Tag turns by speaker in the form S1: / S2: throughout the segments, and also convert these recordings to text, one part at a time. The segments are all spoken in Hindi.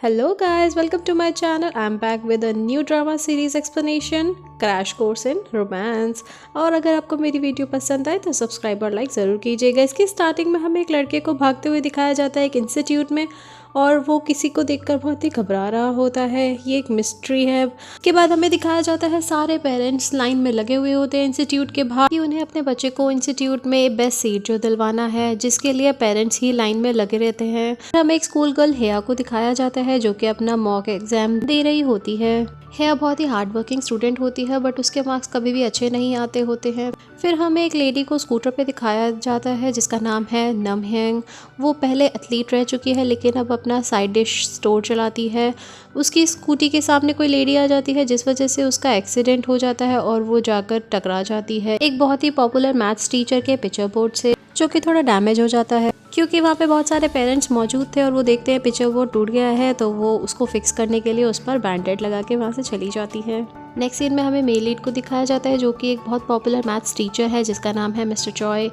S1: Hello guys, welcome to my channel. I'm back with a new drama series explanation, crash course in romance. और अगर आपको मेरी वीडियो पसंद आए तो सब्सक्राइब और लाइक ज़रूर कीजिएगा। इसकी स्टार्टिंग में हमें एक लड़के को भागते हुए दिखाया जाता है एक इंस्टीट्यूट में, और वो किसी को देखकर बहुत ही घबरा रहा होता है। ये एक मिस्ट्री है। उसके बाद हमें दिखाया जाता है सारे पेरेंट्स लाइन में लगे हुए होते हैं इंस्टीट्यूट के बाहर कि उन्हें अपने बच्चे को इंस्टीट्यूट में बेस्ट सीट जो दिलवाना है, जिसके लिए पेरेंट्स ही लाइन में लगे रहते हैं। हमें एक स्कूल गर्ल हेया को दिखाया जाता है जो कि अपना मॉक एग्जाम दे रही होती है। हेया बहुत ही हार्ड वर्किंग स्टूडेंट होती है, बट उसके मार्क्स कभी भी अच्छे नहीं आते होते हैं। फिर हमें एक लेडी को स्कूटर पे दिखाया जाता है जिसका नाम है नमहेंग। वो पहले एथलीट रह चुकी है लेकिन अब अपना साइड डिश स्टोर चलाती है। उसकी स्कूटी के सामने कोई लेडी आ जाती है जिस वजह से उसका एक्सीडेंट हो जाता है और वो जाकर टकरा जाती है एक बहुत ही पॉपुलर मैथ्स टीचर के पिक्चर बोर्ड से, जो कि थोड़ा डैमेज हो जाता है क्योंकि वहाँ पे बहुत सारे पेरेंट्स मौजूद थे और वो देखते हैं पिक्चर बोर्ड टूट गया है, तो वो उसको फिक्स करने के लिए उस पर बैंडेड लगा के वहाँ से चली जाती है। नेक्स्ट सीन में हमें मेल लीड को दिखाया जाता है जो कि एक बहुत पॉपुलर मैथ्स टीचर है जिसका नाम है मिस्टर चॉय।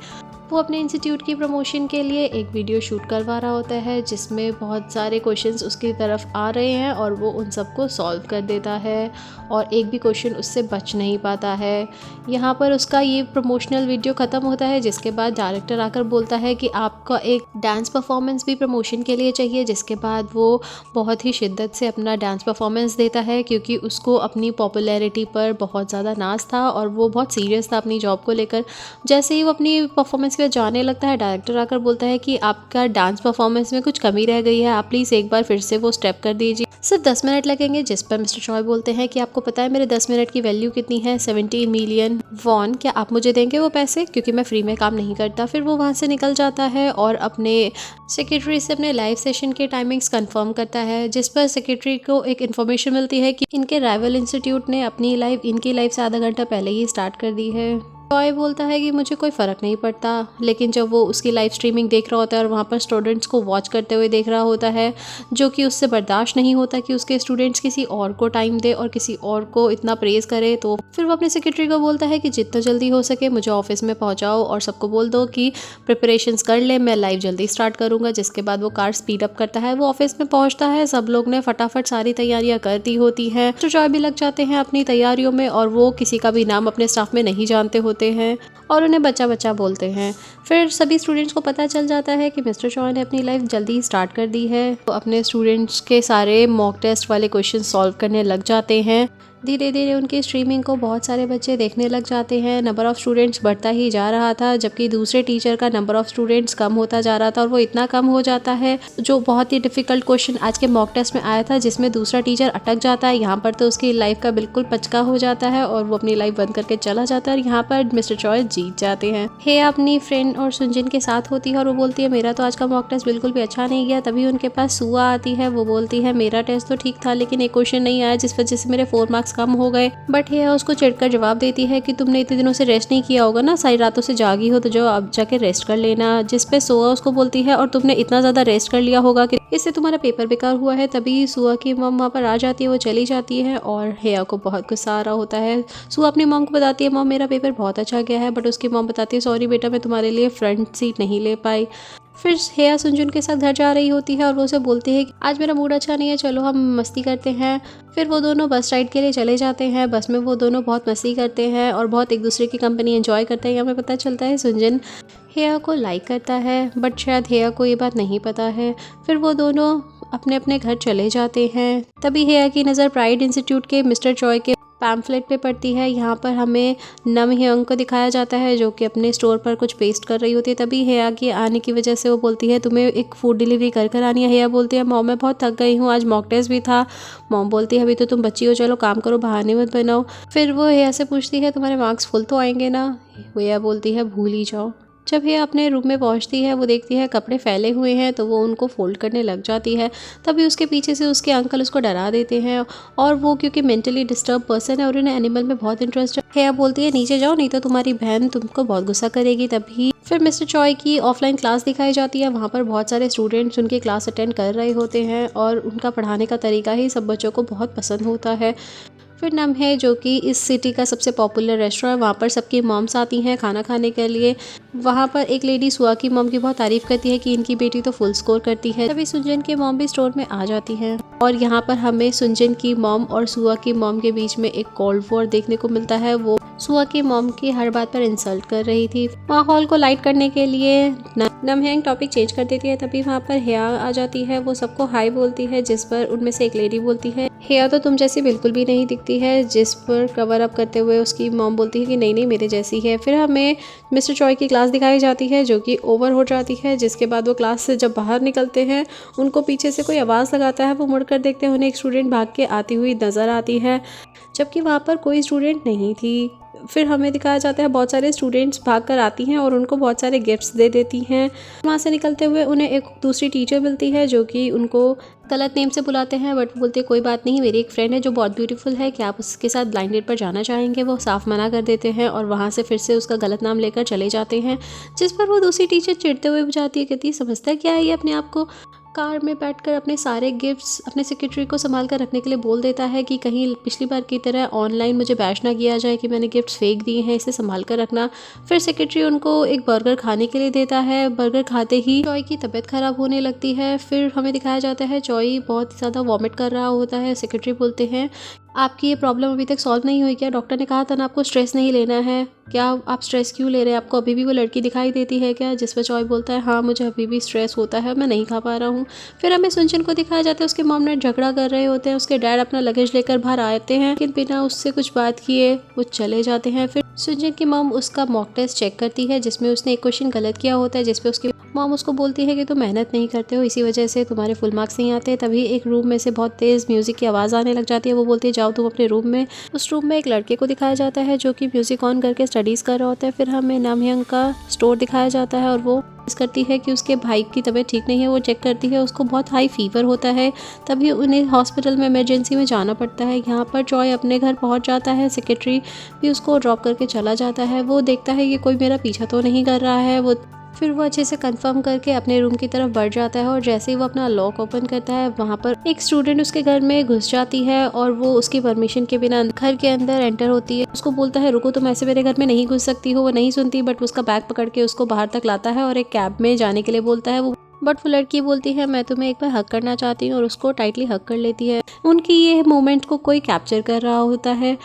S1: वो अपने इंस्टीट्यूट की प्रमोशन के लिए एक वीडियो शूट करवा रहा होता है जिसमें बहुत सारे क्वेश्चंस उसकी तरफ आ रहे हैं और वो उन सबको सॉल्व कर देता है और एक भी क्वेश्चन उससे बच नहीं पाता है। यहाँ पर उसका ये प्रमोशनल वीडियो ख़त्म होता है जिसके बाद डायरेक्टर आकर बोलता है कि आपका एक डांस परफॉर्मेंस भी प्रमोशन के लिए चाहिए, जिसके बाद वो बहुत ही शिद्दत से अपना डांस परफॉर्मेंस देता है क्योंकि उसको अपनी पॉपुलैरिटी पर बहुत ज़्यादा नाज था और वो बहुत सीरियस था अपनी जॉब को लेकर। जैसे ही वो अपनी परफॉर्मेंस के बाद जाने लगता है, डायरेक्टर आकर बोलता है कि आपका डांस परफॉर्मेंस में कुछ कमी रह गई है, आप प्लीज़ एक बार फिर से वो स्टेप कर दीजिए, सिर्फ 10 मिनट लगेंगे। जिस पर मिस्टर चॉय बोलते हैं कि आपको पता है मेरे 10 मिनट की वैल्यू कितनी है, 17 मिलियन वॉन, क्या आप मुझे देंगे वो पैसे, क्योंकि मैं फ्री में काम नहीं करता। फिर वो वहाँ से निकल जाता है और अपने सेक्रेटरी से अपने लाइव सेशन के टाइमिंग्स कंफर्म करता है, जिस पर सेक्रेटरी को एक इन्फॉर्मेशन मिलती है कि इनके राइवल इंस्टीट्यूट ने अपनी लाइव इनकी लाइव से आधा घंटा पहले ही स्टार्ट कर दी है। टॉय बोलता है कि मुझे कोई फ़र्क नहीं पड़ता, लेकिन जब वो उसकी लाइव स्ट्रीमिंग देख रहा होता है और वहाँ पर स्टूडेंट्स को वॉच करते हुए देख रहा होता है, जो कि उससे बर्दाश्त नहीं होता कि उसके स्टूडेंट्स किसी और को टाइम दे और किसी और को इतना प्रेज़ करे, तो फिर वो अपने सेक्रेटरी को बोलता है कि जितना जल्दी हो सके मुझे ऑफिस में पहुँचाओ और सबको बोल दो कि प्रिपरेशंस कर ले, मैं लाइव जल्दी स्टार्ट करूँगा। जिसके बाद वो कार स्पीड अप करता है, वो ऑफिस में पहुँचता है, सब लोग ने फटाफट सारी तैयारियाँ कर दी होती हैं, तो जॉय भी लग जाते हैं अपनी तैयारियों में और वो किसी का भी नाम अपने स्टाफ में नहीं जानते होते हैं और उन्हें बच्चा बच्चा बोलते हैं। फिर सभी स्टूडेंट्स को पता चल जाता है कि मिस्टर चॉय ने अपनी लाइफ जल्दी स्टार्ट कर दी है, तो अपने स्टूडेंट्स के सारे मॉक टेस्ट वाले क्वेश्चन सॉल्व करने लग जाते हैं। धीरे धीरे उनकी स्ट्रीमिंग को बहुत सारे बच्चे देखने लग जाते हैं। नंबर ऑफ़ स्टूडेंट्स बढ़ता ही जा रहा था, जबकि दूसरे टीचर का नंबर ऑफ़ स्टूडेंट्स कम होता जा रहा था, और वो इतना कम हो जाता है जो बहुत ही डिफ़िकल्ट क्वेश्चन आज के मॉक टेस्ट में आया था जिसमें दूसरा टीचर अटक जाता है। यहाँ पर तो उसकी लाइफ का बिल्कुल पचका हो जाता है और वो अपनी लाइफ बंद करके चला जाता है और यहाँ पर मिस्टर चॉय जीत जाते हैं। हेया अपनी फ्रेंड और सुनजिन के साथ होती है और वो बोलती है मेरा तो आज का मॉक टेस्ट बिल्कुल भी अच्छा नहीं गया। तभी उनके पास सुआ आती है, वो बोलती है मेरा टेस्ट तो ठीक था लेकिन एक क्वेश्चन नहीं आया जिस वजह से मेरे 4 मार्क्स कम हो गए। बट हेया उसको चिढ़कर जवाब देती है कि तुमने इतने दिनों से रेस्ट नहीं किया होगा ना, सारी रातों से जागी हो तो जो अब जाके रेस्ट कर लेना। जिस पे सुआ उसको बोलती है और तुमने इतना ज़्यादा रेस्ट कर लिया होगा कि इससे तुम्हारा पेपर बेकार हुआ है। तभी सुआ की मम वहाँ पर आ जाती है, वो चली जाती है और हेया को बहुत गुस्सा आ रहा होता है। सुआ अपनी मम को बताती है मम मेरा पेपर बहुत अच्छा गया है, बट उसकी मम बताती है सॉरी बेटा मैं तुम्हारे लिए फ्रंट सीट नहीं ले पाई। फिर हेया सुनजुन के साथ घर जा रही होती है और वो उसे बोलती है कि आज मेरा मूड अच्छा नहीं है, चलो हम मस्ती करते हैं। फिर वो दोनों बस राइड के लिए चले जाते हैं। बस में वो दोनों बहुत मस्ती करते हैं और बहुत एक दूसरे की कंपनी एंजॉय करते हैं। हमें पता चलता है सुनजिन हेया को लाइक करता है, बट शायद हेया को ये बात नहीं पता है। फिर वो दोनों अपने अपने घर चले जाते हैं। तभी हेया की नज़र प्राइड इंस्टीट्यूट के मिस्टर चॉय के पैम्फलेट पे पड़ती है। यहाँ पर हमें नमहेंग को दिखाया जाता है जो कि अपने स्टोर पर कुछ पेस्ट कर रही होती है। तभी हेया के आने की वजह से वो बोलती है तुम्हें एक फूड डिलीवरी कर कर आनी है। हेया बोलती है मॉम मैं बहुत थक गई हूँ, आज मॉक टेस्ट भी था। मॉम बोलती है अभी तो तुम बच्ची हो, चलो काम करो, बहाने मत बनाओ। फिर वो हेया से पूछती है तुम्हारे मार्क्स फुल तो आएंगे ना। हेया बोलती है भूल ही जाओ। जब हेया अपने रूम में पहुंचती है, वो देखती है कपड़े फैले हुए हैं, तो वो उनको फोल्ड करने लग जाती है। तभी उसके पीछे से उसके अंकल उसको डरा देते हैं और वो क्योंकि मेंटली डिस्टर्ब पर्सन है और उन्हें एनिमल में बहुत इंटरेस्ट है, हेया बोलती है नीचे जाओ नहीं तो तुम्हारी बहन तुमको बहुत गुस्सा करेगी। तभी फिर मिस्टर चॉय की ऑफलाइन क्लास दिखाई जाती है। वहाँ पर बहुत सारे स्टूडेंट्स उनकी क्लास अटेंड कर रहे होते हैं और उनका पढ़ाने का तरीका ही सब बच्चों को बहुत पसंद होता है। फिर नम है जो कि इस सिटी का सबसे पॉपुलर रेस्टोरेंट है, वहाँ पर सबकी मॉम्स आती हैं खाना खाने के लिए। वहाँ पर एक लेडी सुआ की मॉम की बहुत तारीफ करती है कि इनकी बेटी तो फुल स्कोर करती है। तभी सुनजन की मॉम भी स्टोर में आ जाती है और यहाँ पर हमें सुनजन की मॉम और सुआ की मॉम के बीच में एक कोल्ड वॉर देखने को मिलता है। वो सुआ की मॉम की हर बात पर इंसल्ट कर रही थी। माहौल को लाइट करने के लिए नमहैंग टॉपिक चेंज कर देती है। तभी वहाँ पर हेया आ जाती है। वो सबको हाई बोलती है, जिस पर उनमें से एक लेडी बोलती है, हेया तो तुम जैसी बिल्कुल भी नहीं दिखती है। जिस पर कवर अप करते हुए उसकी मॉम बोलती है कि नहीं नहीं मेरे जैसी है। फिर हमें मिस्टर चॉय की क्लास दिखाई जाती है जो कि ओवर हो जाती है। जिसके बाद वो क्लास से जब बाहर निकलते हैं उनको पीछे से कोई आवाज़ लगाता है। वो मुड़कर देखते हैं, उन्हें एक स्टूडेंट भाग के आती हुई नज़र आती है, जबकि वहाँ पर कोई स्टूडेंट नहीं थी। फिर हमें दिखाया जाता है बहुत सारे स्टूडेंट्स भागकर आती हैं और उनको बहुत सारे गिफ्ट्स दे देती हैं। वहाँ से निकलते हुए उन्हें एक दूसरी टीचर मिलती है जो कि उनको गलत नेम से बुलाते हैं, बट बोलते कोई बात नहीं, मेरी एक फ्रेंड है जो बहुत ब्यूटीफुल है, क्या आप उसके साथ ब्लाइंड डेट पर जाना चाहेंगे। वो साफ मना कर देते हैं और वहाँ से फिर से उसका गलत नाम लेकर चले जाते हैं। जिस पर वो दूसरी टीचर चिढ़ते हुए बुझाती है, कहती है समझता क्या है ये अपने आप को। कार में बैठकर अपने सारे गिफ्ट्स अपने सेक्रेटरी को संभाल कर रखने के लिए बोल देता है कि कहीं पिछली बार की तरह ऑनलाइन मुझे बैश ना किया जाए कि मैंने गिफ्ट्स फेंक दिए हैं, इसे संभाल कर रखना। फिर सेक्रेटरी उनको एक बर्गर खाने के लिए देता है। बर्गर खाते ही चॉय की तबीयत खराब होने लगती है। फिर हमें दिखाया जाता है चॉय बहुत ज़्यादा वॉमिट कर रहा होता है। सेक्रेटरी बोलते हैं आपकी ये प्रॉब्लम अभी तक सॉल्व नहीं हुई क्या? डॉक्टर ने कहा था ना आपको स्ट्रेस नहीं लेना है, क्या आप स्ट्रेस क्यों ले रहे हैं? आपको अभी भी वो लड़की दिखाई देती है क्या? जिस पर चॉय बोलता है हाँ मुझे अभी भी स्ट्रेस होता है, मैं नहीं खा पा रहा हूँ। फिर हमें सुनचन को दिखाया जाता है, उसके मॉम ने झगड़ा कर रहे होते हैं। उसके डैड अपना लगेज लेकर बाहर आते हैं, लेकिन बिना उससे कुछ बात किए वो चले जाते हैं। फिर सुनचन की मॉम उसका मॉक टेस्ट चेक करती है जिसमें उसने एक क्वेश्चन गलत किया होता है, जिसपे उसकी मॉम उसको बोलती है कि तुम मेहनत नहीं करते हो, इसी वजह से तुम्हारे फुल मार्क्स नहीं आते। तभी एक रूम में से बहुत तेज़ म्यूज़िक की आवाज़ आने लग जाती है। वो बोलती है जाओ तुम अपने रूम में। उस रूम में एक लड़के को दिखाया जाता है जो कि म्यूज़िक ऑन करके स्टडीज़ कर रहा होता है। फिर हमें नमहैंग का स्टोर दिखाया जाता है और वो करती है कि उसके भाई की तबीयत ठीक नहीं है। वो चेक करती है, उसको बहुत हाई फीवर होता है। तभी उन्हें हॉस्पिटल में इमरजेंसी में जाना पड़ता है। यहाँ पर चॉय अपने घर पहुँच जाता है। सेक्रेटरी भी उसको ड्रॉप करके चला जाता है। वो देखता है कि कोई मेरा पीछा तो नहीं कर रहा है। फिर वो अच्छे से कंफर्म करके अपने रूम की तरफ बढ़ जाता है और जैसे ही वो अपना लॉक ओपन करता है वहाँ पर एक स्टूडेंट उसके घर में घुस जाती है और वो उसकी परमिशन के बिना घर के अंदर एंटर होती है। उसको बोलता है रुको तुम ऐसे मेरे घर में नहीं घुस सकती हो। वो नहीं सुनती, बट उसका बैग पकड़ के उसको बाहर तक लाता है और एक कैब में जाने के लिए बोलता है। बट वो लड़की बोलती है मैं तुम्हें एक बार हक करना चाहती हूँ और उसको टाइटली हक कर लेती है। उनकी ये मोमेंट को कोई कैप्चर कर रहा होता है।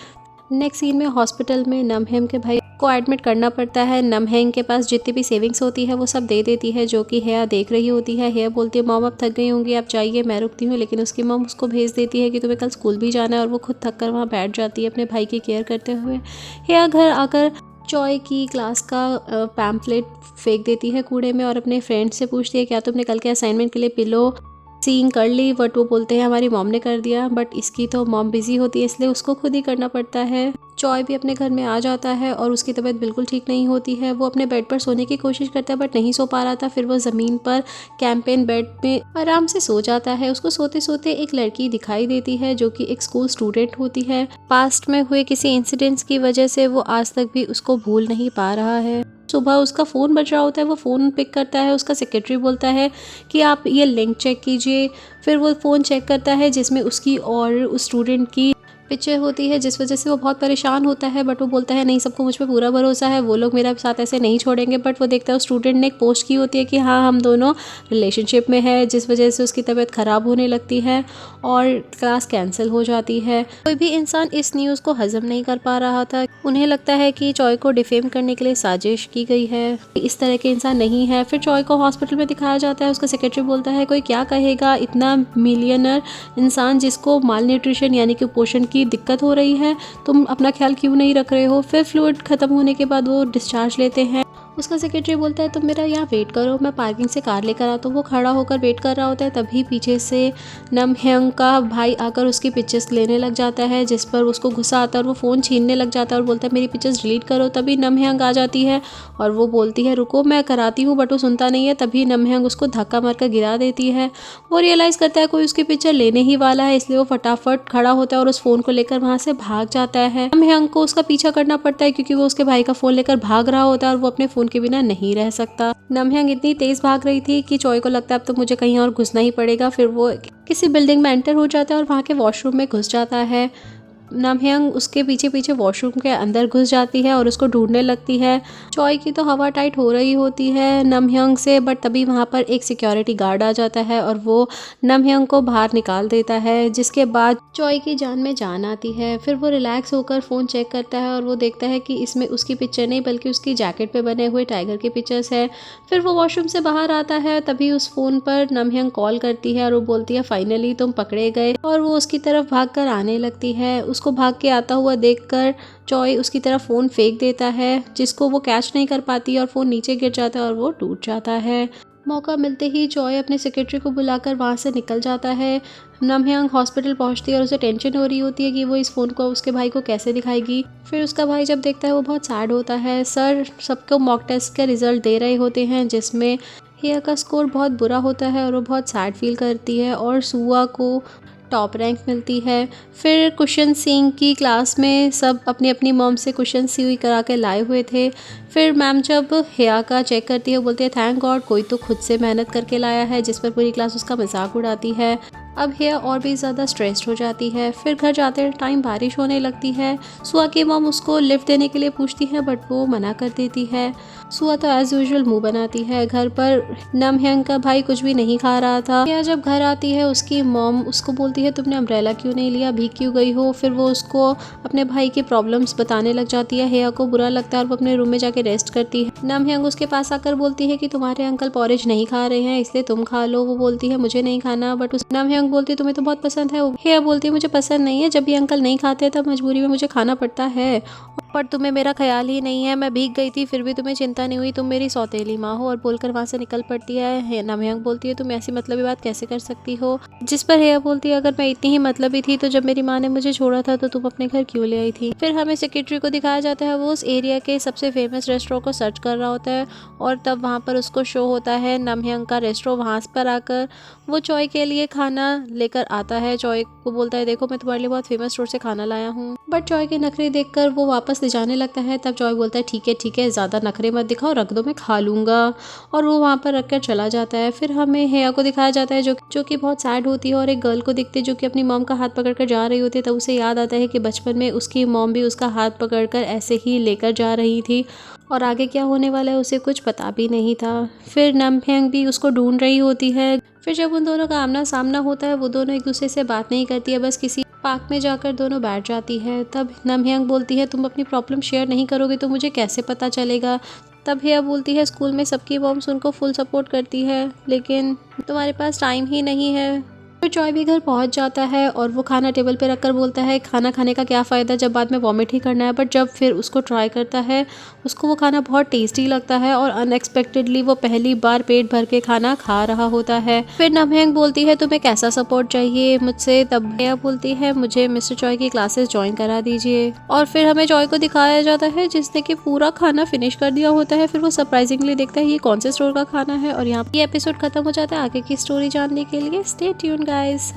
S1: नेक्स्ट सीन में हॉस्पिटल में नमहैंग के भाई को एडमिट करना पड़ता है। नमहैंग के पास जितनी भी सेविंग्स होती है वो सब दे देती है, जो कि हेया देख रही होती है। हेया बोलती है मॉम अब थक गई होंगी, आप जाइए मैं रुकती हूँ, लेकिन उसकी मॉम उसको भेज देती है कि तुम्हें कल स्कूल भी जाना है और वो खुद थक कर वहाँ बैठ जाती है अपने भाई की केयर करते हुए। हेया घर आकर चॉय की क्लास का पैम्फलेट फेंक देती है कूड़े में और अपने फ्रेंड से पूछती है क्या तुमने कल के असाइनमेंट के लिए पिलो सीइंग कर ली। बट वो बोलते हैं हमारी मॉम ने कर दिया, बट इसकी तो मॉम बिजी होती है इसलिए उसको खुद ही करना पड़ता है। चॉय भी अपने घर में आ जाता है और उसकी तबीयत बिल्कुल ठीक नहीं होती है। वो अपने बेड पर सोने की कोशिश करता है बट नहीं सो पा रहा था। फिर वो ज़मीन पर कैंपेन बेड में आराम से सो जाता है। उसको सोते सोते एक लड़की दिखाई देती है जो कि एक स्कूल स्टूडेंट होती है। पास्ट में हुए किसी इंसिडेंट्स की वजह से वो आज तक भी उसको भूल नहीं पा रहा है। सुबह उसका फ़ोन बज रहा होता है, वो फ़ोन पिक करता है। उसका सेक्रेटरी बोलता है कि आप ये लिंक चेक कीजिए। फिर वो फ़ोन चेक करता है जिसमें उसकी और उस स्टूडेंट की पिक्चर होती है, जिस वजह से वो बहुत परेशान होता है। बट वो बोलता है नहीं सबको मुझ पे पूरा भरोसा है, वो लोग मेरे साथ ऐसे नहीं छोड़ेंगे। बट वो देखता है उस स्टूडेंट ने एक पोस्ट की होती है कि हाँ हम दोनों रिलेशनशिप में है, जिस वजह से उसकी तबीयत ख़राब होने लगती है और क्लास कैंसिल हो जाती है। कोई भी इंसान इस न्यूज़ को हजम नहीं कर पा रहा था। उन्हें लगता है कि चॉय को डिफेम करने के लिए साजिश की गई है, इस तरह के इंसान नहीं है। फिर चॉय को हॉस्पिटल में दिखाया जाता है। उसका सेक्रेटरी बोलता है कोई क्या कहेगा, इतना मिलियनर इंसान जिसको माल न्यूट्रिशन यानी कि पोषण की दिक्कत हो रही है, तुम अपना ख्याल क्यों नहीं रख रहे हो। फिर फ्लूइड खत्म होने के बाद वो डिस्चार्ज लेते हैं। उसका सेक्रेटरी बोलता है तुम मेरा यहाँ वेट करो, मैं पार्किंग से कार लेकर आता हूँ। वो खड़ा होकर वेट कर रहा होता है। तभी पीछे से नमहैंग का भाई आकर उसकी पिक्चर्स लेने लग जाता है, जिस पर उसको गुस्सा आता है और वो फ़ोन छीनने लग जाता है और बोलता है मेरी पिक्चर्स डिलीट करो। तभी नमहैंग आ जाती है और वो बोलती है रुको मैं कराती हूँ, बट वो सुनता नहीं है। तभी नमहैंग उसको धक्का मारकर गिरा देती है। वो रियलाइज़ करता है कोई उसकी पिक्चर लेने ही वाला है, इसलिए वो फटाफट खड़ा होता है और उस फ़ोन को लेकर वहाँ से भाग जाता है। नमहैंग को उसका पीछा करना पड़ता है क्योंकि वो उसके भाई का फ़ोन लेकर भाग रहा होता है और वो अपने फ़ोन के बिना नहीं रह सकता। नमहैंग इतनी तेज भाग रही थी कि चॉय को लगता है अब तो मुझे कहीं और घुसना ही पड़ेगा। फिर वो किसी बिल्डिंग में एंटर हो जाता है और वहाँ के वॉशरूम में घुस जाता है। नमहंग उसके पीछे पीछे वॉशरूम के अंदर घुस जाती है और उसको ढूंढने लगती है। चॉय की तो हवा टाइट हो रही होती है नमहंग से, बट तभी वहाँ पर एक सिक्योरिटी गार्ड आ जाता है और वो नमहंग को बाहर निकाल देता है, जिसके बाद चॉय की जान में जान आती है। फिर वो रिलैक्स होकर फ़ोन चेक करता है और वो देखता है कि इसमें उसकी पिक्चर नहीं बल्कि उसकी जैकेट पे बने हुए टाइगर के पिक्चर्स है। फिर वो वॉशरूम से बाहर आता है, तभी उस फ़ोन पर नमहंग कॉल करती है और वो बोलती है फाइनली तुम पकड़े गए, और वो उसकी तरफ भाग कर आने लगती है। उसको भाग के आता हुआ देखकर चॉय उसकी तरफ फ़ोन फेंक देता है, जिसको वो कैच नहीं कर पाती और फ़ोन नीचे गिर जाता है और वो टूट जाता है। मौका मिलते ही चॉय अपने सेक्रेटरी को बुलाकर वहाँ से निकल जाता है। नमहंग हॉस्पिटल पहुँचती है और उसे टेंशन हो रही होती है कि वो इस फ़ोन को उसके भाई को कैसे दिखाएगी। फिर उसका भाई जब देखता है वो बहुत सैड होता है। सर सबको मॉक टेस्ट के रिजल्ट दे रहे होते हैं, जिसमें हिया का स्कोर बहुत बुरा होता है और वो बहुत सैड फील करती है और सुआ को टॉप रैंक मिलती है। फिर कुशन सिंह की क्लास में सब अपनी अपनी मॉम से कुशन सिंह करा के लाए हुए थे। फिर मैम जब हिया का चेक करती है बोलती है थैंक गॉड कोई तो खुद से मेहनत करके लाया है, जिस पर पूरी क्लास उसका मजाक उड़ाती है। अब हिया और भी ज़्यादा स्ट्रेस्ड हो जाती है। फिर घर जाते टाइम बारिश होने लगती है। सुआ की मॉम उसको लिफ्ट देने के लिए पूछती है बट वो मना कर देती है। सुआ तो एज यूजुअल मुंह बनाती है। घर पर नमहंग का भाई कुछ भी नहीं खा रहा था। हिया जब घर आती है उसकी मॉम उसको बोलती है तुमने अम्ब्रेला क्यों नहीं लिया, भीग क्यों गई हो। फिर वो उसको अपने भाई की प्रॉब्लम्स बताने लग जाती है। हिया को बुरा लगता है और वो अपने रूम में जाके रेस्ट करती है। नमहंग उसके पास आकर बोलती है कि तुम्हारे अंकल पॉरेज नहीं खा रहे हैं इसलिए तुम खा लो। वो बोलती है मुझे नहीं खाना, बट उस नमहंग बोलती है तुम्हें तो बहुत पसंद है। हिया बोलती है मुझे पसंद नहीं है, जब भी अंकल नहीं खाते तब मजबूरी में मुझे खाना पड़ता है, पर तुम्हें मेरा ख्याल ही नहीं है। मैं भीग गई थी फिर भी तुम्हें चिंता नहीं हुई, तुम मेरी सौतेली माँ हो। और बोलकर वहाँ से निकल पड़ती है। नमहंग बोलती है तुम ऐसी मतलबी बात कैसे कर सकती हो, जिस पर हिया बोलती है अगर मैं इतनी ही मतलबी थी तो जब मेरी माँ ने मुझे छोड़ा था तो तुम अपने घर क्यों ले आई थी। फिर हमें सेक्रेटरी को दिखाया जाता है वो उस एरिया के सबसे फेमस रेस्टोरेंट को सर्च कर रहा होता है और तब वहाँ पर उसको शो होता है नमहंग का रेस्टोरेंट। वहाँ पर आकर वो चॉय के लिए खाना लेकर आता है। चॉय को बोलता है देखो मैं तुम्हारे लिए बहुत फेमस स्टोर से खाना लाया हूँ, बट चॉय के नखरे देखकर वो वापस ले जाने लगता है। तब चॉय बोलता है ठीक है ज़्यादा नखरे मत दिखाओ, रख दो मैं खा लूँगा, और वो वहाँ पर रख कर चला जाता है। फिर हमें हिया को दिखाया जाता है जो कि बहुत सैड होती है और एक गर्ल को दिखती है जो कि अपनी मॉम का हाथ पकड़ कर जा रही होती है। तब उसे याद आता है कि बचपन में उसकी मॉम भी उसका हाथ पकड़कर ऐसे ही लेकर जा रही थी और आगे क्या होने वाला है उसे कुछ पता भी नहीं था। फिर नमहंग भी उसको ढूंढ रही होती है। फिर जब उन दोनों का आमना सामना होता है वो दोनों एक दूसरे से बात नहीं करती है, बस किसी पार्क में जाकर दोनों बैठ जाती है। तब नमहंग बोलती है तुम अपनी प्रॉब्लम शेयर नहीं करोगे तो मुझे कैसे पता चलेगा। तब हिया बोलती है स्कूल में सबकी मॉम्स उनको फुल सपोर्ट करती है लेकिन तुम्हारे पास टाइम ही नहीं है। फिर चॉय भी घर पहुंच जाता है और वो खाना टेबल पे रखकर बोलता है खाना खाने का क्या फ़ायदा जब बाद में वॉमिट ही करना है। बट जब फिर उसको ट्राई करता है उसको वो खाना बहुत टेस्टी लगता है और अनएक्सपेक्टेडली वो पहली बार पेट भर के खाना खा रहा होता है। फिर नमहंग बोलती है तुम्हें कैसा सपोर्ट चाहिए मुझसे। तब हिया बोलती है मुझे मिस्टर चॉय की क्लासेस ज्वाइन करा दीजिए। और फिर हमें चॉय को दिखाया जाता है जिसने कि पूरा खाना फिनिश कर दिया होता है। फिर वो सरप्राइजिंगली देखता है ये कौन से स्टोर का खाना है और यहाँ ये एपिसोड खत्म हो जाता है। आगे की स्टोरी जानने के लिए स्टे ट्यून guys।